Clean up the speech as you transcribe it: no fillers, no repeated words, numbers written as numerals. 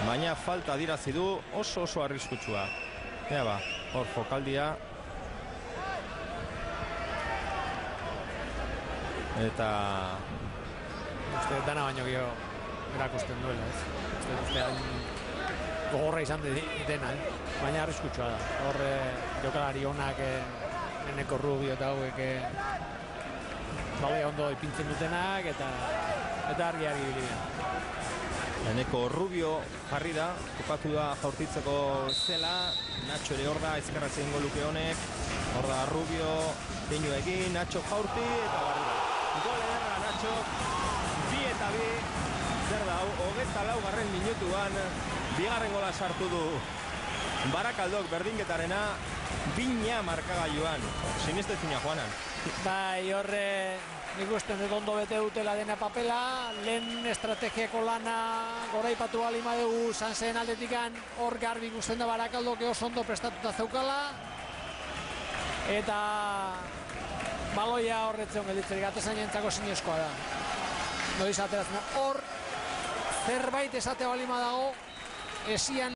baina falta adirazi du, oso arriskutsua. Ea ba, hor jokaldia. Eta uste dana baino gio erakusten duela, ez? Uste gogorra izan dena, baina arriskutsua da. Hor jokalari onak Eneko Rubio eta hauek balea ondo ipintzen dutenak eta argi bilibia. Eneko Rubio jarri da, kokatu da jaurtitzeko zela, Nacho ere hor da, ezkerraz egingo luke honek, hor da Rubio, teinu egin, Nacho jaurti eta barri da. Gol ederra Nacho, 2-2, zer da, 24. minutuan, bigarren gola sartu du Barakaldok berdinketarena, bina markagailuan, sinestezina joanan. Bai, horre nik usten dut ondo bete dutela dena papela, lehen estrategiako lana goraipatu balima dugu Sansen aldetikan, hor garbi ikusten da Barakaldok oso ondo prestatuta zeukala, eta baloia horretzen gelditzerik, atezainentzako zinezkoa da. Noiz ateratzen, hor zerbait esate balima dago, esian